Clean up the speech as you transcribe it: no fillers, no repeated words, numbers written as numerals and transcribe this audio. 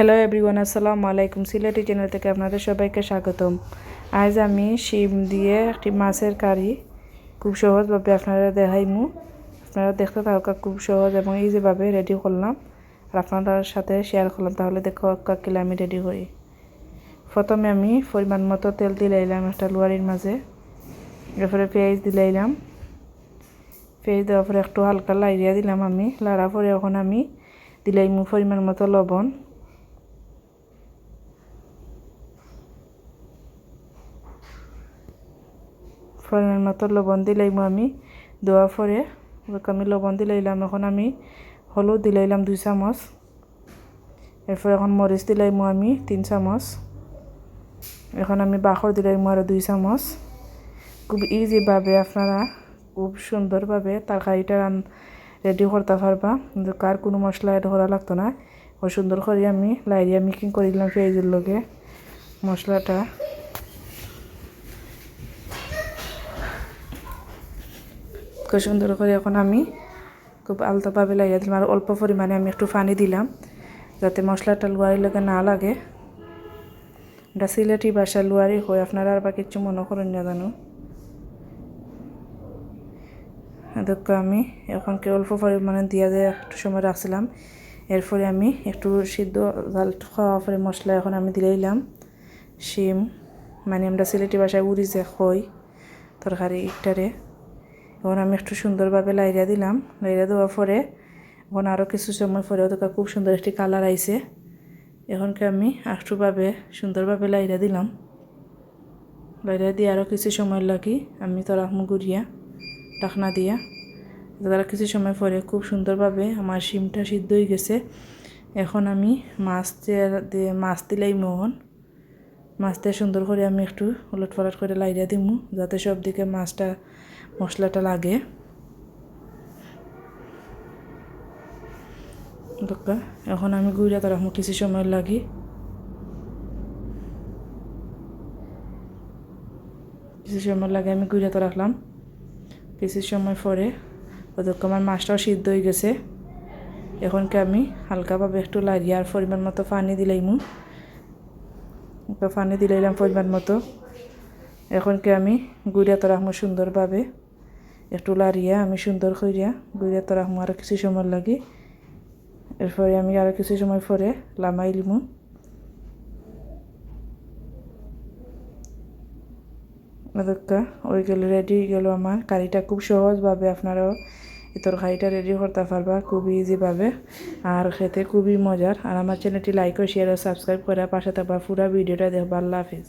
Hello everyone, আসসালামু আলাইকুম। Sylheti channel থেকে আপনাদের সবাইকে স্বাগতম। আজ আমি শিম দিয়ে একটি মাছের কারি খুব সহজভাবে আপনারা দেখাইমু। আপনারা দেখতে থাকা খুব সহজ এবং ইজিভাবে রেডি করলাম আর আপনাদের সাথে শেয়ার করলাম। তাহলে দেখো কাকিলে আমি রেডি করি। প্রথমে আমি পরিমাণ মতো তেল দিলাইলাম একটা লোয়ারির মাঝে, এরপরে পেঁয়াজ দিলাইলাম। পেঁয়াজ দেওয়ার পরে একটু হালকা লাইরিয়া দিলাম আমি। লাড়ার পরে এখন আমি দিলাইমু পরিমাণ মতো লবণ। পরিমাণ মতো লবণ দিলাইমু আমি। দেওয়ার পরে আমি লবণ দিলাইলাম। এখন আমি হলুদ দিলাইলাম 2 চামচ। এরপর এখন মরিচ দিলাইমু আমি 3 চামচ। এখন আমি বাখর দিলাইমু আরও 2 চামচ। খুব ইজিভাবে আপনারা খুব সুন্দরভাবে তরকারিটা রেডি করতে পারবা। কার কোনো মশলা এড করা লাগতো না। ও সুন্দর করে আমি লাইরিয়া মিক্সিং করে দিলাম পেঁয়াজের লগে মশলাটা। খুব সুন্দর করে এখন আমি খুব আলতোভাবে লাগিয়ে দিলাম আর অল্প পরিমাণে আমি একটু পানি দিলাম যাতে মশলাটা লোয়ারি লগে না লাগে। এটা সিলেটি ভাষা লোয়ারি হয়, আপনারা আর বা কিছু মনে করেন না জানো। দেখো আমি এখন অল্প পরিমাণে দিয়ে একটু সময় রাখছিলাম। এরপরে আমি একটু সিদ্ধ জাল খাওয়া পরে মশলা এখন আমি দিলাইলাম শিম, মানে আমরা সিলেটি ভাষায় উড়ি যে খই তরকারি ইটারে। এখন আমি একটু সুন্দরভাবে লাইরিয়া দিলাম। লাইরিয়া দেওয়ার পরে এখন আরও কিছু সময় পরে ওদের খুব সুন্দর একটি কালার আইছে। এখনকে আমি একটুভাবে সুন্দরভাবে লাইরিয়া দিলাম। লাইরিয়া দিয়ে আরও কিছু সময় লাগি আমি তো রাখমু গুড়িয়া ঢাকনা দিয়া। তারা কিছু সময় পরে খুব সুন্দরভাবে আমার শিমটা সিদ্ধ হয়ে গেছে। এখন আমি মাছ দিলাই মোহন মাছ দিয়ে সুন্দর করে আমি একটু উলট পালট করে লাইরিয়া দিমু যাতে সব দিকে মাছটা মশলাটা লাগে। এখন আমি গুঁড়া তো রাখবো কিছু সময় লাগে। আমি গুঁড়া তো রাখলাম কিছু সময় পরে ওদেরকে আমার মাছটাও সিদ্ধ হয়ে গেছে। এখনকে আমি হালকাভাবে একটু লাইরিয়া আর পরিমাণ মতো পানি দিলাইমু। পানি দিলাইলাম পরিমাণ মতো। এখনকে আমি গুঁড়া তো রাখবো সুন্দরভাবে একটু লাড়িয়া আমি সুন্দর করিয়া গুঁড়া তো রাখবো আরও কিছু সময় লাগে। এরপরে আমি আরও কিছু সময় পরে লামাই লিমু। ওই গেলে রেডি হয়ে গেল আমার কারিটা। খুব সহজভাবে আপনারাও এই তরকারিটা রেডি করতে পারবা খুব ইজিভাবে আর খেতে খুবই মজার। আর আমার চ্যানেলটি লাইক ও শেয়ার ও সাবস্ক্রাইব করে পাশে থাকবা। পুরো ভিডিওটা দেখবা। আল্লাহ হাফিজ।